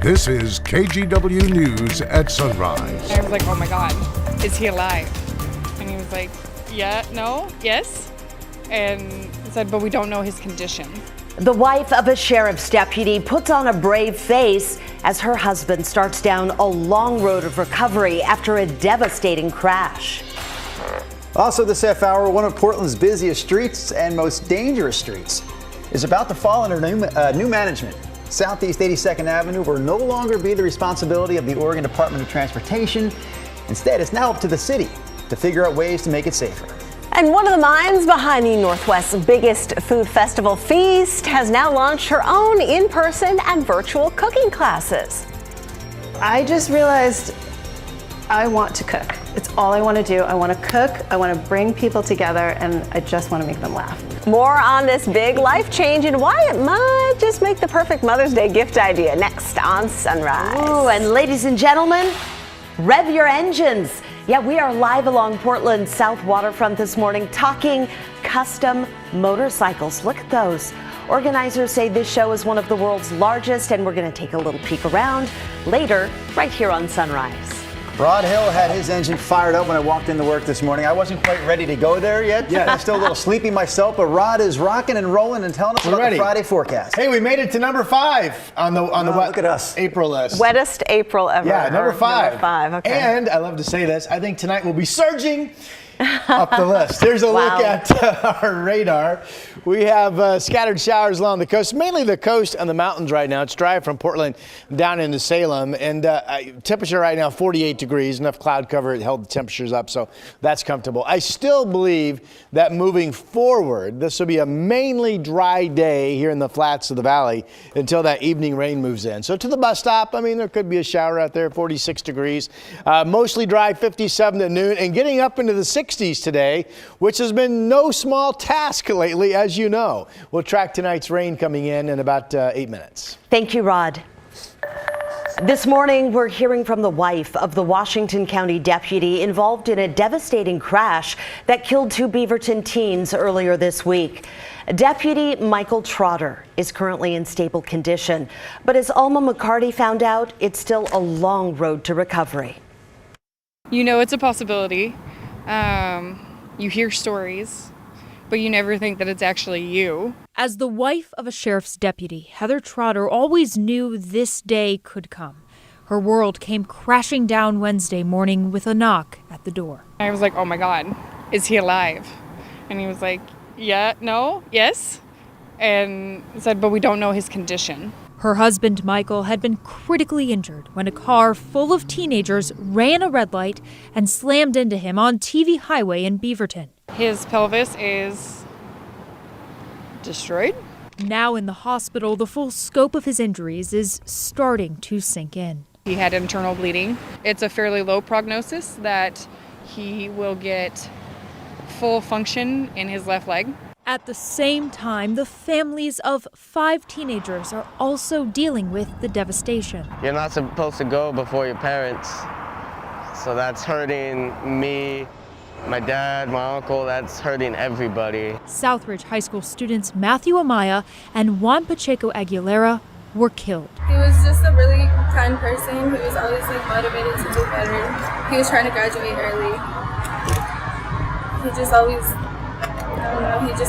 This is KGW News at Sunrise. I was like, oh my God, is he alive? And he was like, yeah, no, yes. And said, but we don't know his condition. The wife of a sheriff's deputy puts on a brave face as her husband starts down a long road of recovery after a devastating crash. Also this half hour, one of Portland's busiest streets and most dangerous streets is about to fall under new management. Southeast 82nd Avenue will no longer be the responsibility of the Oregon Department of Transportation. Instead, it's now up to the city to figure out ways to make it safer. And one of the minds behind the Northwest's biggest food festival, Feast, has now launched her own in-person and virtual cooking classes. I just realized I want to cook. It's all I want to do. I want to cook, I want to bring people together, and I just want to make them laugh. More on this big life change and why it might just make the perfect Mother's Day gift idea next on Sunrise. Ooh, and ladies and gentlemen, rev your engines. Yeah, we are live along Portland's South Waterfront this morning talking custom motorcycles. Look at those. Organizers say this show is one of the world's largest, and we're going to take a little peek around later right here on Sunrise. Rod Hill had his engine fired up when I walked into work this morning. I wasn't quite ready to go there yet. Yeah, I'm still a little sleepy myself, but Rod is rocking and rolling and telling us about the Friday forecast. Hey, we made it to number 5 on the look at us. April list. Wettest April ever. Yeah, number 5. Number 5, okay. And I love to say this, I think tonight we'll be surging up the list. Here's a look at our radar. We have scattered showers along the coast, mainly the coast and the mountains right now. It's dry from Portland down into Salem, and temperature right now 48 degrees. Enough cloud cover, it held the temperatures up, so that's comfortable. I still believe that moving forward, this will be a mainly dry day here in the flats of the valley until that evening rain moves in. So to the bus stop, I mean, there could be a shower out there, 46 degrees. Mostly dry, 57 at noon, and getting up into the 60s today, which has been no small task lately, as you know. We'll track tonight's rain coming in about 8 minutes. Thank you, Rod. This morning, we're hearing from the wife of the Washington County deputy involved in a devastating crash that killed 2 Beaverton teens earlier this week. Deputy Michael Trotter is currently in stable condition, but as Alma McCarty found out, it's still a long road to recovery. You know it's a possibility. You hear stories, but you never think that it's actually you. As the wife of a sheriff's deputy, Heather Trotter always knew this day could come. Her world came crashing down Wednesday morning with a knock at the door. I was like, oh my God, is he alive? And he was like, yeah, no, yes. And said, but we don't know his condition. Her husband, Michael, had been critically injured when a car full of teenagers ran a red light and slammed into him on TV Highway in Beaverton. His pelvis is destroyed. Now in the hospital, the full scope of his injuries is starting to sink in. He had internal bleeding. It's a fairly low prognosis that he will get full function in his left leg. At the same time, the families of 5 teenagers are also dealing with the devastation. You're not supposed to go before your parents, so that's hurting me, my dad, my uncle, that's hurting everybody. Southridge High School students Matthew Amaya and Juan Pacheco Aguilera were killed. He was just a really kind person. He was always motivated to do better. He was trying to graduate early. He just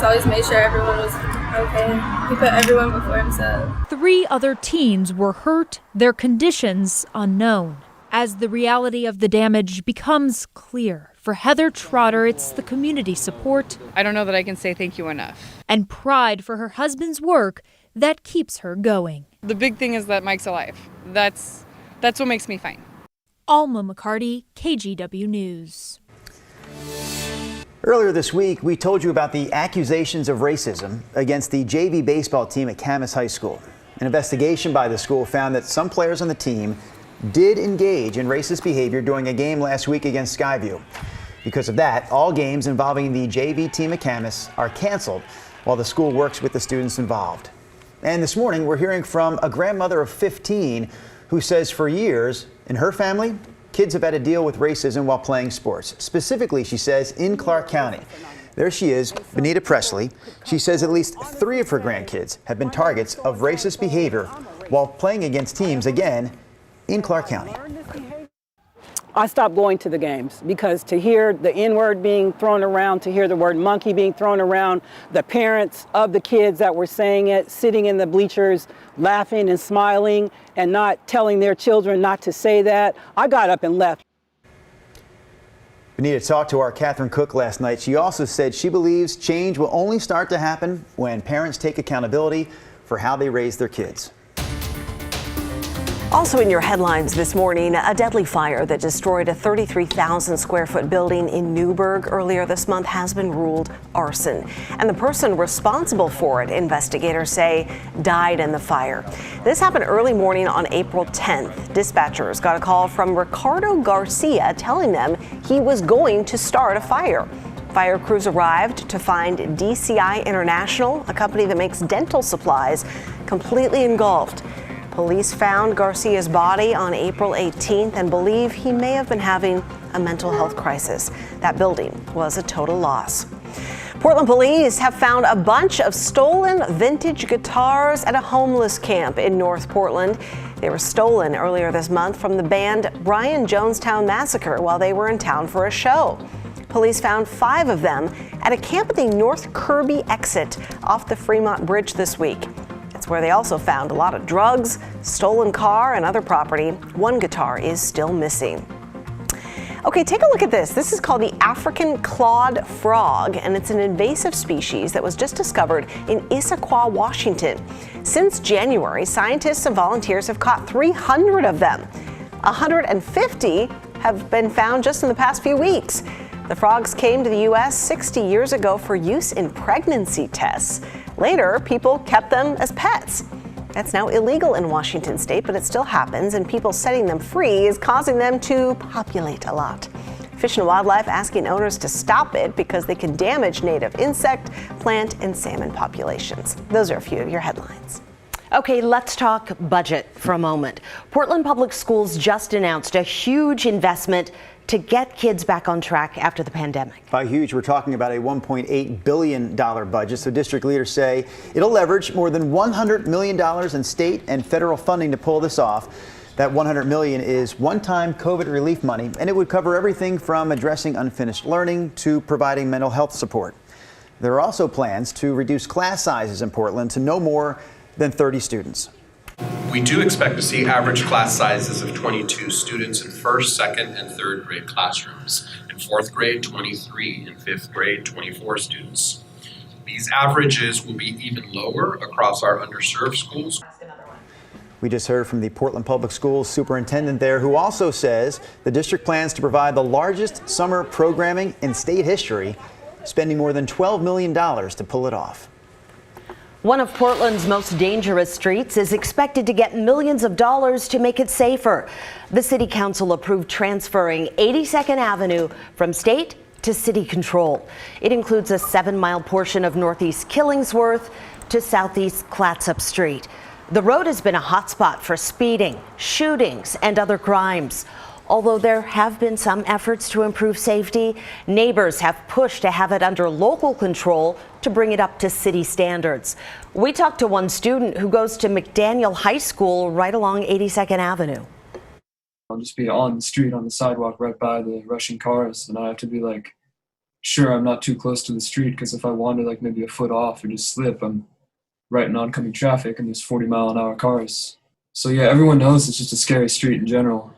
always made sure everyone was okay. He put everyone before himself. 3 other teens were hurt, their conditions unknown. As the reality of the damage becomes clear, for Heather Trotter, it's the community support. I don't know that I can say thank you enough. And pride for her husband's work that keeps her going. The big thing is that Mike's alive. That's what makes me fine. Alma McCarty, KGW News. Earlier this week, we told you about the accusations of racism against the JV baseball team at Camas High School. An investigation by the school found that some players on the team did engage in racist behavior during a game last week against Skyview. Because of that, all games involving the JV team at Camas are canceled while the school works with the students involved. And this morning, we're hearing from a grandmother of 15 who says for years, in her family, kids have had to deal with racism while playing sports. Specifically, she says, in Clark County. There she is, Benita Presley. She says at least 3 of her grandkids have been targets of racist behavior while playing against teams, again, in Clark County. I stopped going to the games because to hear the N-word being thrown around, to hear the word monkey being thrown around, the parents of the kids that were saying it, sitting in the bleachers, laughing and smiling and not telling their children not to say that, I got up and left. Benita talked to our Catherine Cook last night. She also said she believes change will only start to happen when parents take accountability for how they raise their kids. Also in your headlines this morning, a deadly fire that destroyed a 33,000 square foot building in Newburgh earlier this month has been ruled arson. And the person responsible for it, investigators say, died in the fire. This happened early morning on April 10th. Dispatchers got a call from Ricardo Garcia telling them he was going to start a fire. Fire crews arrived to find DCI International, a company that makes dental supplies, completely engulfed. Police found Garcia's body on April 18th and believe he may have been having a mental health crisis. That building was a total loss. Portland police have found a bunch of stolen vintage guitars at a homeless camp in North Portland. They were stolen earlier this month from the band Brian Jonestown Massacre while they were in town for a show. Police found 5 of them at a camp at the North Kirby exit off the Fremont Bridge this week. It's where they also found a lot of drugs, stolen car, and other property. One guitar is still missing. Okay, take a look at this. This is called the African clawed frog, and it's an invasive species that was just discovered in Issaquah, Washington. Since January, scientists and volunteers have caught 300 of them. 150 have been found just in the past few weeks. The frogs came to the U.S. 60 years ago for use in pregnancy tests. Later, people kept them as pets. That's now illegal in Washington state, but it still happens, and people setting them free is causing them to populate a lot. Fish and Wildlife asking owners to stop it because they can damage native insect, plant, and salmon populations. Those are a few of your headlines. Okay, let's talk budget for a moment. Portland Public Schools just announced a huge investment to get kids back on track after the pandemic. By huge, we're talking about a $1.8 billion budget. So district leaders say it'll leverage more than $100 million in state and federal funding to pull this off. That $100 million is one-time COVID relief money, and it would cover everything from addressing unfinished learning to providing mental health support. There are also plans to reduce class sizes in Portland to no more than 30 students. We do expect to see average class sizes of 22 students in first, second, and third grade classrooms. In fourth grade, 23. In fifth grade, 24 students. These averages will be even lower across our underserved schools. We just heard from the Portland Public Schools superintendent there, who also says the district plans to provide the largest summer programming in state history, spending more than $12 million to pull it off. One of Portland's most dangerous streets is expected to get millions of dollars to make it safer. The City Council approved transferring 82nd Avenue from state to city control. It includes a 7-mile portion of Northeast Killingsworth to Southeast Clatsop Street. The road has been a hotspot for speeding, shootings, and other crimes. Although there have been some efforts to improve safety, neighbors have pushed to have it under local control to bring it up to city standards. We talked to one student who goes to McDaniel High School right along 82nd Avenue. I'll just be on the street, on the sidewalk right by the rushing cars, and I have to be like, sure, I'm not too close to the street, because if I wander like maybe a foot off or just slip, I'm right in oncoming traffic and there's 40-mile-an-hour cars. So yeah, everyone knows it's just a scary street in general.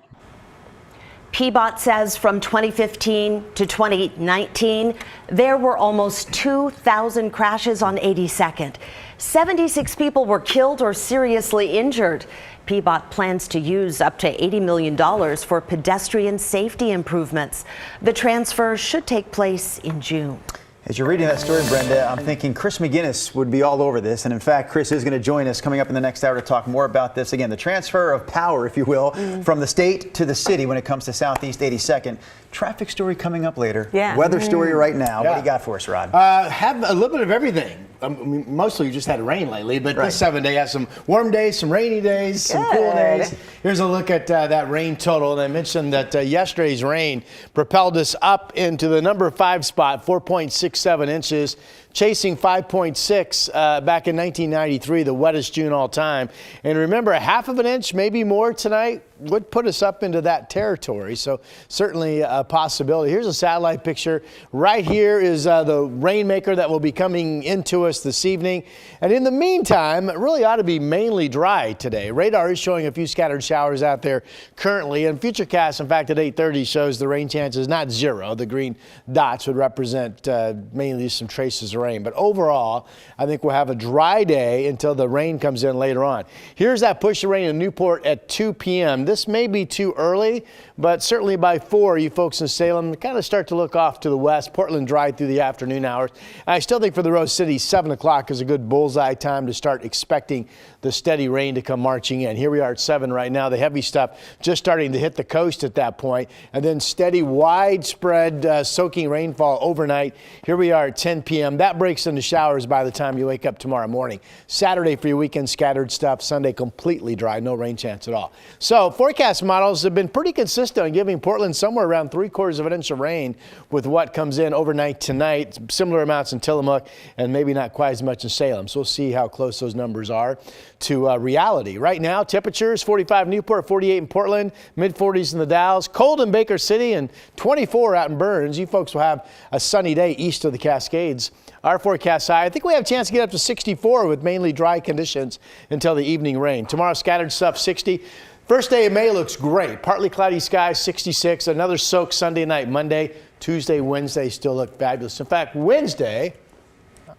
PBOT says from 2015 to 2019, there were almost 2,000 crashes on 82nd. 76 people were killed or seriously injured. PBOT plans to use up to $80 million for pedestrian safety improvements. The transfer should take place in June. As you're reading that story, Brenda, I'm thinking Chris McGinnis would be all over this. And in fact, Chris is going to join us coming up in the next hour to talk more about this. Again, the transfer of power, if you will, from the state to the city when it comes to Southeast 82nd. Traffic story coming up later. Yeah. Weather story right now. What do you got for us, Rod? Have a little bit of everything. Mostly you just had rain lately, but this 7-day has some warm days, some rainy days, some cool days. Here's a look at that rain total. And I mentioned that yesterday's rain propelled us up into the number 5 spot, 4.67 inches. chasing 5.6 back in 1993, the wettest June all time. And remember, a half of an inch, maybe more tonight, would put us up into that territory. So certainly a possibility. Here's a satellite picture. Right here is the rainmaker that will be coming into us this evening. And in the meantime, it really ought to be mainly dry today. Radar is showing a few scattered showers out there currently. And FUTURECAST, in fact, at 8:30 shows the rain chances not zero. The green dots would represent mainly some traces of rain. But overall, I think we'll have a dry day until the rain comes in later on. Here's that push of rain in Newport at 2 p.m. This may be too early, but certainly by 4, you folks in Salem kind of start to look off to the west. Portland dry through the afternoon hours. And I still think for the Rose City, 7 o'clock is a good bullseye time to start expecting the steady rain to come marching in. Here we are at 7 right now. The heavy stuff just starting to hit the coast at that point, and then steady, widespread soaking rainfall overnight. Here we are at 10 p.m. That breaks into showers by the time you wake up tomorrow morning. Saturday for your weekend, scattered stuff. Sunday, completely dry, no rain chance at all. So forecast models have been pretty consistent on giving Portland somewhere around 3/4 of an inch of rain with what comes in overnight tonight. Similar amounts in Tillamook and maybe not quite as much in Salem. So we'll see how close those numbers are to reality. Right now, temperatures 45 in Newport, 48 in Portland, mid-40s in the Dalles, cold in Baker City, and 24 out in Burns. You folks will have a sunny day east of the Cascades. Our forecast high, I think we have a chance to get up to 64 with mainly dry conditions until the evening rain. Tomorrow, scattered stuff, 60. First day of May looks great. Partly cloudy skies, 66. Another soak Sunday night. Monday, Tuesday, Wednesday still look fabulous. In fact, Wednesday,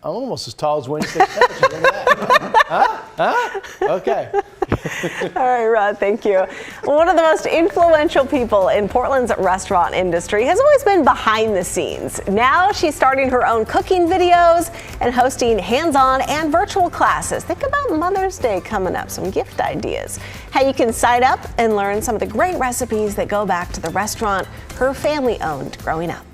I'm almost as tall as Wednesday. Look at that. Huh? Okay. All right, Rod, thank you. One of the most influential people in Portland's restaurant industry has always been behind the scenes. Now she's starting her own cooking videos and hosting hands-on and virtual classes. Think about Mother's Day coming up, some gift ideas. How you can sign up and learn some of the great recipes that go back to the restaurant her family owned growing up.